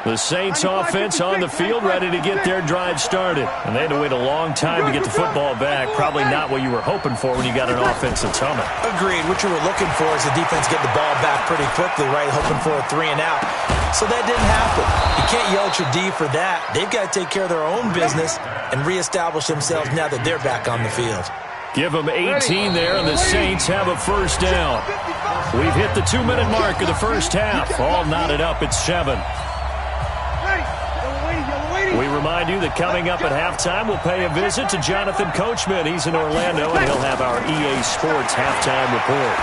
The Saints offense on the field, ready to get their drive started. And they had to wait a long time to get the football back. Probably not what you were hoping for when you got an offensive tunnel. Agreed. What you were looking for is the defense get the ball back pretty quickly, right? Hoping for a 3 and out. So that didn't happen. You can't yell at your D for that. They've got to take care of their own business and reestablish themselves now that they're back on the field. Give them 18 there, and the Saints have a first down. We've hit the 2-minute mark of the first half. All knotted up at 7. We remind you that coming up at halftime, we'll pay a visit to Jonathan Coachman. He's in Orlando, and he'll have our EA Sports halftime report.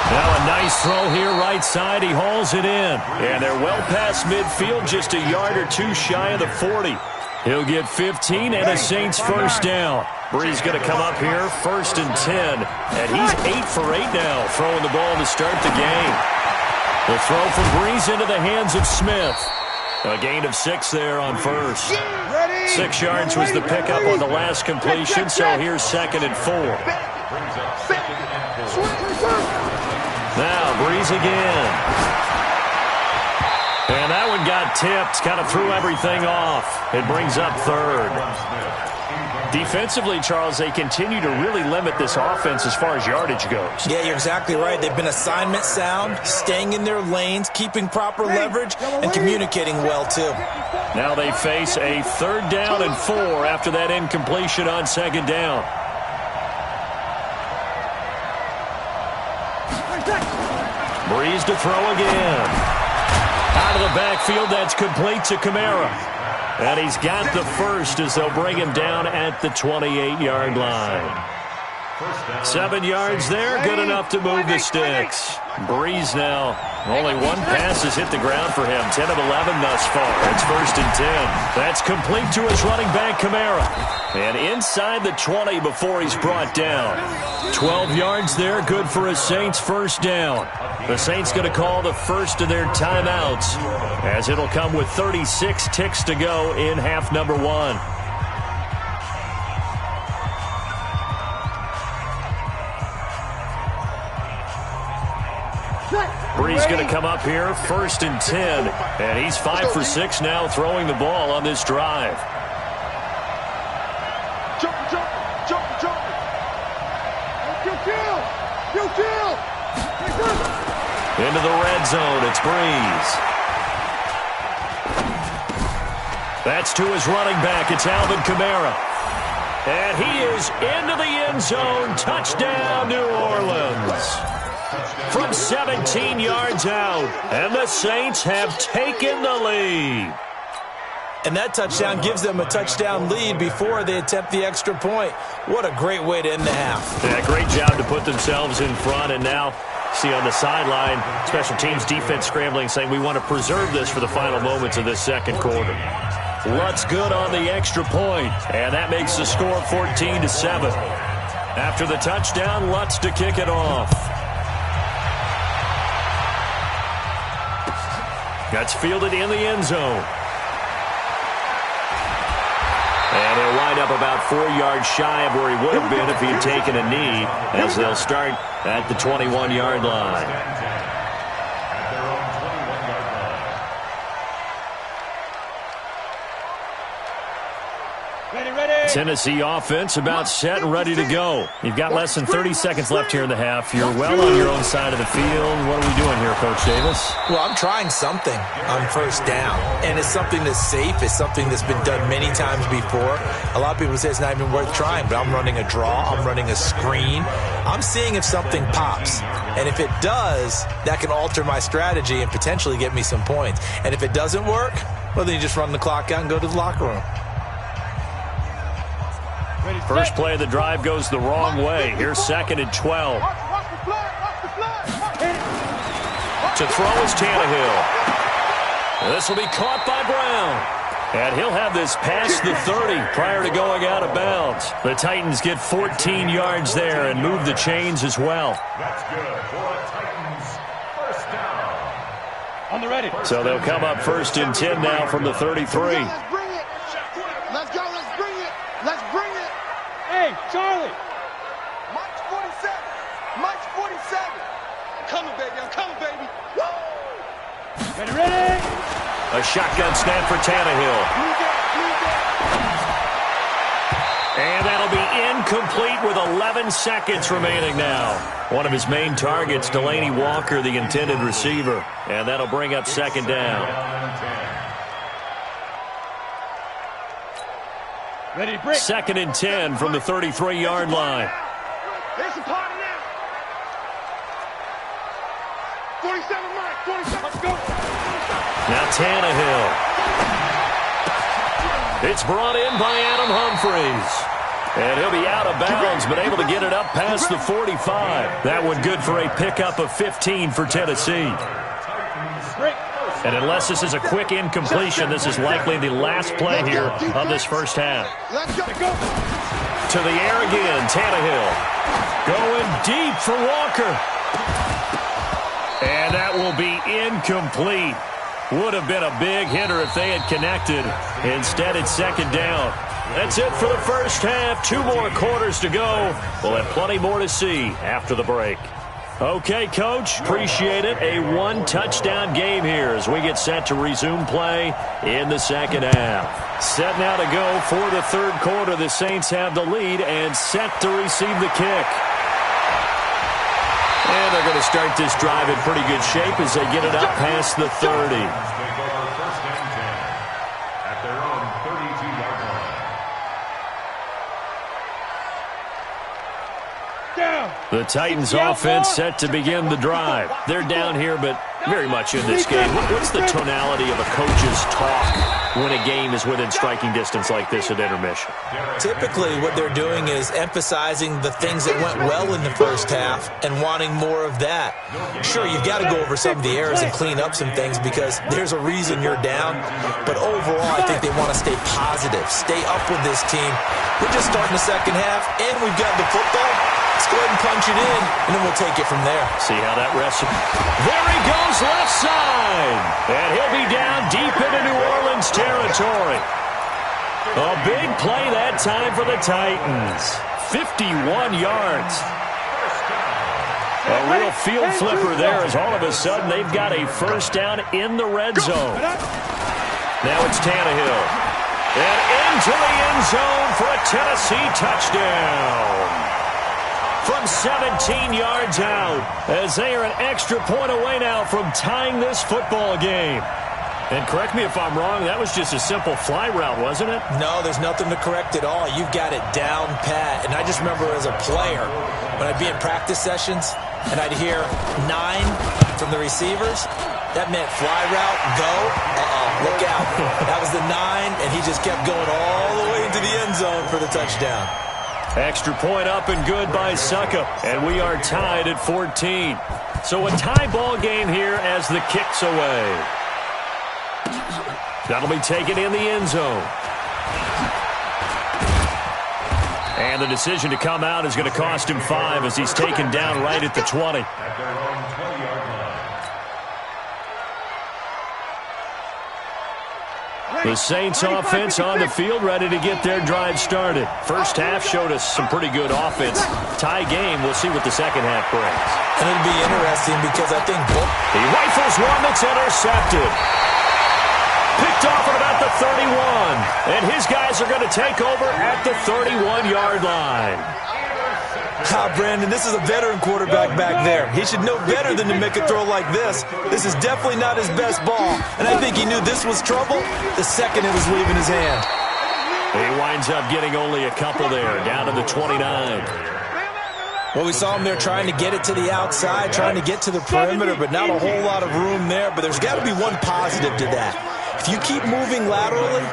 Now a nice throw here right side. He hauls it in. And they're well past midfield, just a yard or two shy of the 40. He'll get 15 and a Saints first down. Bree's going to come up here, 1st and 10. And he's 8 for 8 now, throwing the ball to start the game. The throw from Breeze into the hands of Smith. A gain of 6 there on first. 6 yards was the pickup on the last completion, so here's 2nd and 4. Now, Breeze again. And that one got tipped, kind of threw everything off. It brings up 3rd. Defensively, Charles, they continue to really limit this offense as far as yardage goes. Yeah, you're exactly right. They've been assignment sound, staying in their lanes, keeping proper leverage, and communicating well, too. Now they face a 3rd down and 4 after that incompletion on 2nd down. Breeze to throw again. Out of the backfield, that's complete to Kamara. And he's got the first as they'll bring him down at the 28-yard line. 7 yards there, good enough to move the sticks. Breeze now, only one pass has hit the ground for him. 10 of 11 thus far. It's 1st and 10. That's complete to his running back, Kamara. And inside the 20 before he's brought down. 12 yards there, good for a Saints first down. The Saints going to call the first of their timeouts, as it'll come with 36 ticks to go in half number 1. Breeze going to come up here, 1st and 10, and he's 5 for 6 now throwing the ball on this drive. Into the red zone, it's Breeze. That's to his running back, it's Alvin Kamara. And he is into the end zone, touchdown New Orleans. From 17 yards out, and the Saints have taken the lead. And that touchdown gives them a touchdown lead before they attempt the extra point. What a great way to end the half. Yeah, great job to put themselves in front, and now see on the sideline, special teams defense scrambling, saying we want to preserve this for the final moments of this second quarter. Lutz good on the extra point, and that makes the score 14-7. After the touchdown, Lutz to kick it off. That's fielded in the end zone. And he'll wind up about 4 yards shy of where he would have been if he had taken a knee, as they'll start at the 21-yard line. Tennessee offense about set and ready to go. You've got less than 30 seconds left here in the half. You're well on your own side of the field. What are we doing here, Coach Davis? Well, I'm trying something on first down, and it's something that's safe. It's something that's been done many times before. A lot of people say it's not even worth trying, but I'm running a draw. I'm running a screen. I'm seeing if something pops, and if it does, that can alter my strategy and potentially get me some points. And if it doesn't work, well, then you just run the clock out and go to the locker room. First play of the drive goes the wrong way. Here's 2nd and 12. To throw is Tannehill. This will be caught by Brown. And he'll have this past the 30 prior to going out of bounds. The Titans get 14 yards there and move the chains as well. That's good for a Titans first down. On the ready. So they'll come up 1st and 10 now from the 33. Let's bring it. Let's go. Let's bring it. Let's bring it. Hey, Charlie. Mike's 47. Mike's 47. I'm coming, baby. I'm coming, baby. Woo! Ready. A shotgun snap for Tannehill. And that'll be incomplete with 11 seconds remaining now. One of his main targets, Delaney Walker, the intended receiver. And that'll bring up second down. Ready, break. 2nd and 10 from the 33-yard line. There's a party now. 47 Mike, 47. Let's go. Now Tannehill. It's brought in by Adam Humphries. And he'll be out of bounds, but able to get it up past the 45. That one good for a pickup of 15 for Tennessee. And unless this is a quick incompletion, this is likely the last play here of this first half. Let's go. To the air again, Tannehill. Going deep for Walker. And that will be incomplete. Would have been a big hitter if they had connected. Instead, it's second down. That's it for the first half. 2 more quarters to go. We'll have plenty more to see after the break. Okay, Coach, appreciate it. A 1-touchdown game here as we get set to resume play in the second half. Set now to go for the third quarter. The Saints have the lead and set to receive the kick. And they're going to start this drive in pretty good shape as they get it up past the 30. The Titans offense set to begin the drive. They're down here, but very much in this game. What's the tonality of a coach's talk when a game is within striking distance like this at intermission? Typically, what they're doing is emphasizing the things that went well in the first half and wanting more of that. Sure, you've got to go over some of the errors and clean up some things because there's a reason you're down. But overall, I think they want to stay positive, stay up with this team. We're just starting the second half, and we've got the football. Let's go ahead and punch it in, and then we'll take it from there. See how that rests. There he goes, left side. And he'll be down deep into New Orleans territory. A big play that time for the Titans. 51 yards. A real field flipper there as all of a sudden they've got a first down in the red zone. Now it's Tannehill. And into the end zone for a Tennessee touchdown. From 17 yards out, as they are an extra point away now from tying this football game. And correct me if I'm wrong, that was just a simple fly route, wasn't it? No, there's nothing to correct at all. You've got it down pat. And I just remember as a player, when I'd be in practice sessions, and I'd hear 9 from the receivers, that meant fly route, go, look out. That was the 9, and he just kept going all the way into the end zone for the touchdown. Extra point up and good by Suckup. And we are tied at 14. So a tie ball game here as the kick's away. That'll be taken in the end zone. And the decision to come out is going to cost him 5 as he's taken down right at the 20. The Saints offense on the field ready to get their drive started. First half showed us some pretty good offense. Tie game, we'll see what the second half brings. And it'll be interesting because I think he rifles one that's intercepted. Picked off at about the 31. And his guys are going to take over at the 31-yard line. Brandon, this is a veteran quarterback back there. He should know better than to make a throw like this. This is definitely not his best ball. And I think he knew this was trouble the second it was leaving his hand. He winds up getting only a couple there, down to the 29. Well, we saw him there trying to get it to the outside, trying to get to the perimeter, but not a whole lot of room there. But there's got to be one positive to that. If you keep moving laterally,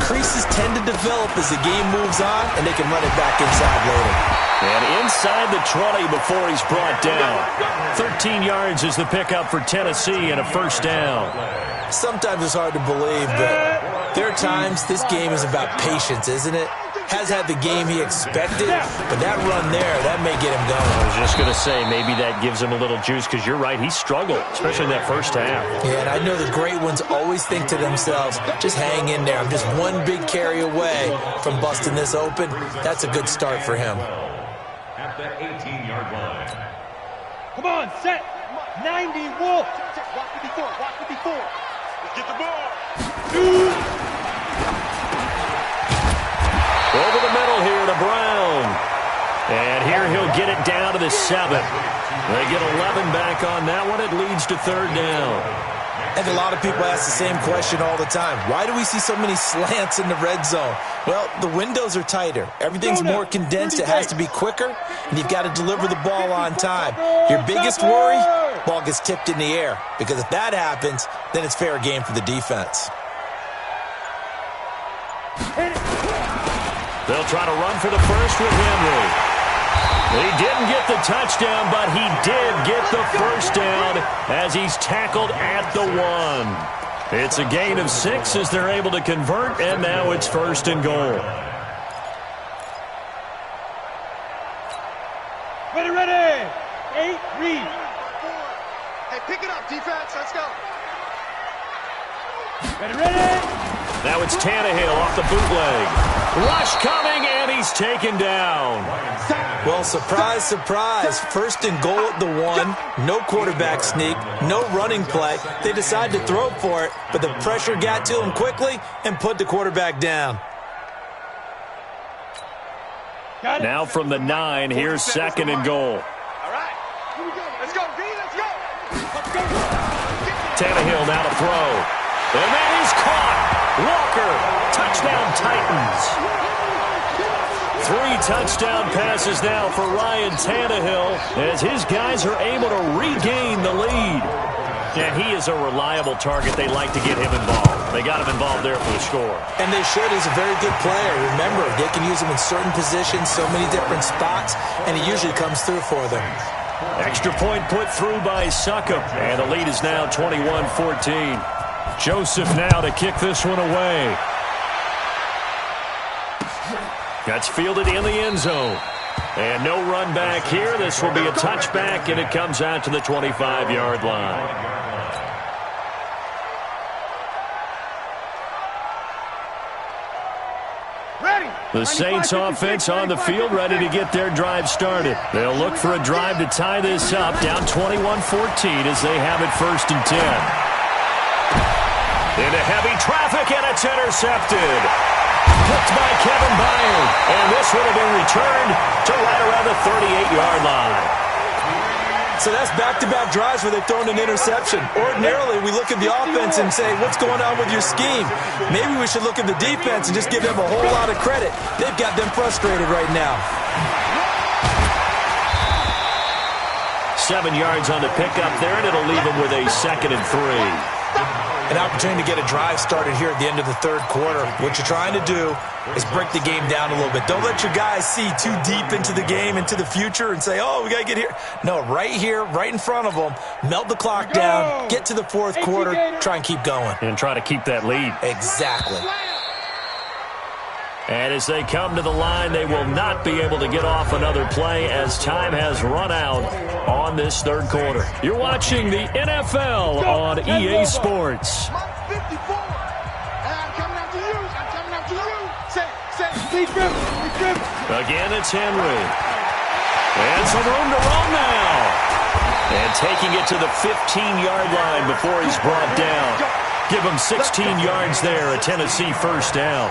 creases tend to develop as the game moves on, and they can run it back inside later. And inside the 20 before he's brought down. 13 yards is the pickup for Tennessee and a first down. Sometimes it's hard to believe, but there are times this game is about patience, isn't it? Has had the game he expected, but that run there, that may get him going. I was just going to say, maybe that gives him a little juice because you're right, he struggled, especially in that first half. Yeah, and I know the great ones always think to themselves, just hang in there. I'm just one big carry away from busting this open. That's a good start for him. At the 18-yard line. Come on, set. 90 Wolf. Watch the before. Get the ball. Over the middle here to Brown. And here he'll get it down to the 7. They get 11 back on that one. It leads to third down. I think a lot of people ask the same question all the time. Why do we see so many slants in the red zone? Well, the windows are tighter. Everything's more condensed. It has to be quicker, and you've got to deliver the ball on time. Your biggest worry, ball gets tipped in the air, because if that happens, then it's fair game for the defense. They'll try to run for the first with Henry. He didn't get the touchdown, but he did get the first down as he's tackled at the 1. It's a gain of 6 as they're able to convert, and now it's first and goal. Ready. 8, read. Hey, pick it up, defense. Let's go. Ready. Now it's Tannehill off the bootleg. Rush coming, and he's taken down. Well, surprise, surprise. First and goal at the 1. No quarterback sneak. No running play. They decide to throw for it, but the pressure got to him quickly and put the quarterback down. Now from the 9, here's second and goal. All right. Here we go. Let's go, V. Let's go. Tannehill now to throw. And that is caught. Walker, touchdown Titans. 3 touchdown passes now for Ryan Tannehill as his guys are able to regain the lead. And he is a reliable target. They like to get him involved. They got him involved there for the score. And they should. He's a very good player. Remember, they can use him in certain positions, so many different spots, and he usually comes through for them. Extra point put through by Succop, and the lead is now 21-14. Joseph now to kick this one away. That's fielded in the end zone. And no run back here. This will be a touchback, and it comes out to the 25-yard line. The Saints offense on the field, ready to get their drive started. They'll look for a drive to tie this up, down 21-14 as they have it first and 10. Into heavy traffic, and it's intercepted. Picked by Kevin Byard, and this one will be returned to right around the 38-yard line. So that's back-to-back drives where they've thrown an interception. Ordinarily, we look at the offense and say, what's going on with your scheme? Maybe we should look at the defense and just give them a whole lot of credit. They've got them frustrated right now. 7 yards on the pickup there, and it'll leave them with a 2nd and 3. An opportunity to get a drive started here at the end of the third quarter. What you're trying to do is break the game down a little bit. Don't let your guys see too deep into the game, into the future, and say, oh, we got to get here. No, right here, right in front of them, melt the clock down, get to the fourth quarter, try and keep going. And try to keep that lead. Exactly. And as they come to the line, they will not be able to get off another play as time has run out on this third quarter. You're watching the NFL on EA Sports. 54. And I'm coming after you. I'm coming after you. Say. Again, it's Henry. And some room to run now. And taking it to the 15-yard line before he's brought down. Give him 16 yards there, a Tennessee first down.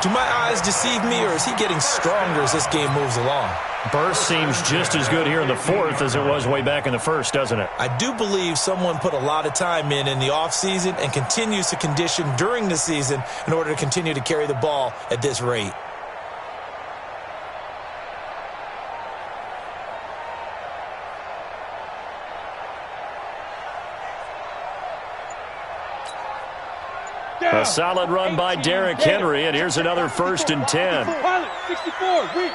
Do my eyes deceive me, or is he getting stronger as this game moves along? Burst seems just as good here in the fourth as it was way back in the first, doesn't it? I do believe someone put a lot of time in the offseason and continues to condition during the season in order to continue to carry the ball at this rate. A solid run by Derrick Henry, and here's another 1st and 10. 64, read.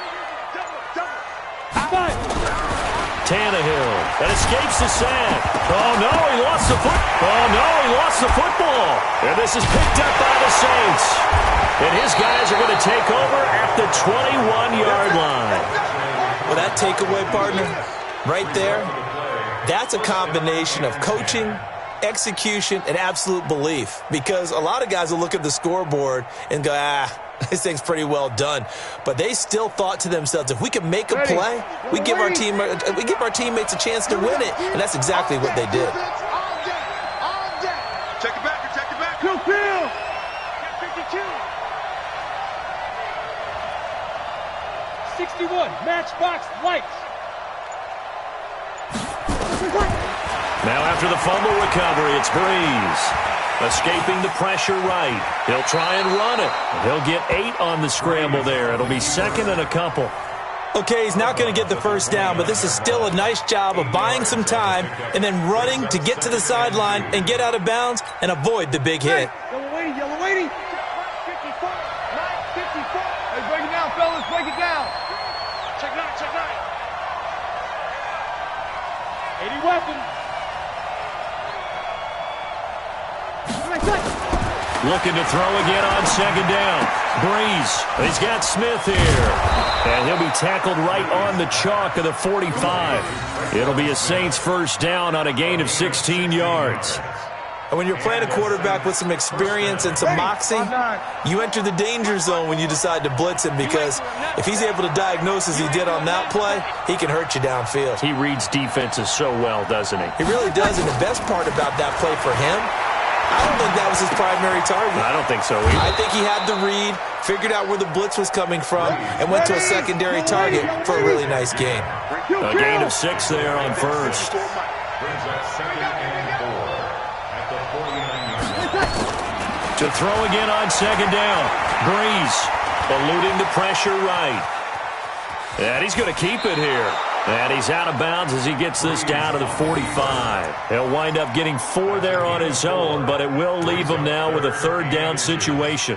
Tannehill, that escapes the sack. Oh, no, he lost the football. And this is picked up by the Saints. And his guys are going to take over at the 21-yard line. Well, that takeaway, partner, right there, that's a combination of coaching, execution, and absolute belief, because a lot of guys will look at the scoreboard and go, this thing's pretty well done, but they still thought to themselves, if we can make a play, we give our teammates a chance to win it, and that's exactly what they did. Check it back. Q. 61, matchbox lights. Now after the fumble recovery, it's Breeze. Escaping the pressure right. He'll try and run it. He'll get 8 on the scramble there. It'll be second and a couple. Okay, he's not going to get the first down, but this is still a nice job of buying some time and then running to get to the sideline and get out of bounds and avoid the big hit. Yellow waiting, yellow waiting. 54, 954. Hey, break it down, fellas, break it down. Check 9, check 9. 80 weapons. Looking to throw again on second down. Breeze. He's got Smith here. And he'll be tackled right on the chalk of the 45. It'll be a Saints first down on a gain of 16 yards. And when you're playing a quarterback with some experience and some moxie, you enter the danger zone when you decide to blitz him, because if he's able to diagnose as he did on that play, he can hurt you downfield. He reads defenses so well, doesn't he? He really does, and the best part about that play for him, I don't think that was his primary target. I don't think so either. I think he had the read, figured out where the blitz was coming from, and went to a secondary target for a really nice gain. A gain of 6 there on first. Brings up second and 4 at the 49-yard line. To throw again on second down. Breeze eluding the pressure right. And he's going to keep it here. And he's out of bounds as he gets this down to the 45. He'll wind up getting 4 there on his own, but it will leave him now with a third down situation.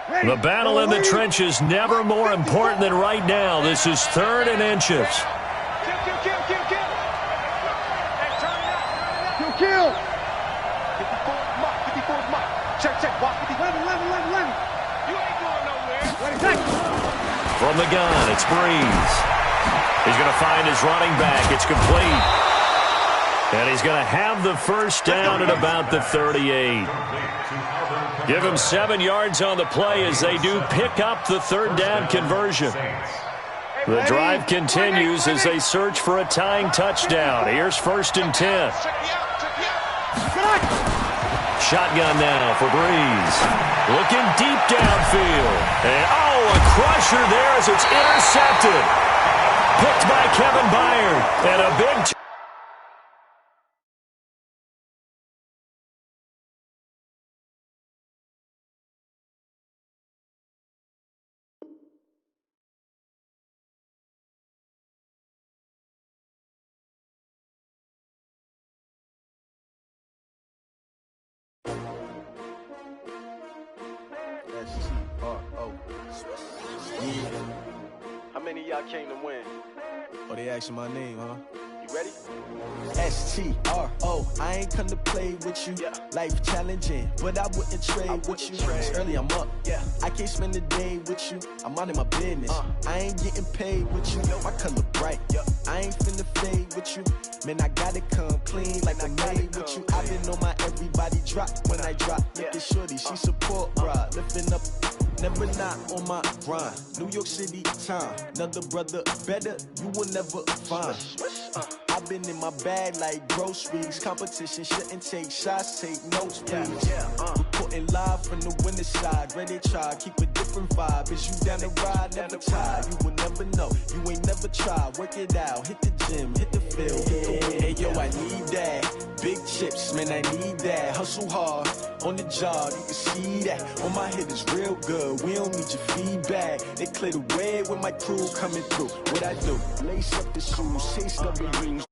The battle in the trenches never more important than right now. This is 3rd and inches. Kill. 54 mark, 54 mark. Check, walk 11. You ain't going nowhere. From the gun, it's Breeze. He's going to find his running back. It's complete. And he's going to have the first down at about the 38. Give him 7 yards on the play as they do pick up the third down conversion. The drive continues as they search for a tying touchdown. Here's 1st and 10. Shotgun now for Breeze. Looking deep downfield. And, a crusher there as it's intercepted. Picked by Kevin Byard. And a big... How many of y'all came to win? Oh, they asking my name, huh? You ready? S-T-R-O, I ain't come to play with you. Yeah. Life challenging, but I wouldn't trade with you. It's early, I'm up. Yeah. I can't spend the day with you. I'm minding my business. I ain't getting paid with you. My color bright. I ain't finna fade with you. Man, I gotta come clean like I'm made with you. I've been on my everybody drop when I drop. Look at shorty, she support rod. Lifting up, never not on my grind. New York City time. Another brother better, you will never find. I've been in my bag like groceries. Competition shouldn't take shots, take notes, please. Reporting live from the winter side. Ready to try, keep a different vibe. Is you down the ride, never tired. You will never know, you ain't never tried. Work it out, hit the gym, hit the field. Hey yo, I need that. Big chips, man, I need that. Hustle hard, on the job, you can see that. On my head is real good, we don't need your feedback. They clear the way with my crew coming through. What I do, lace up the shoes, chase double rings.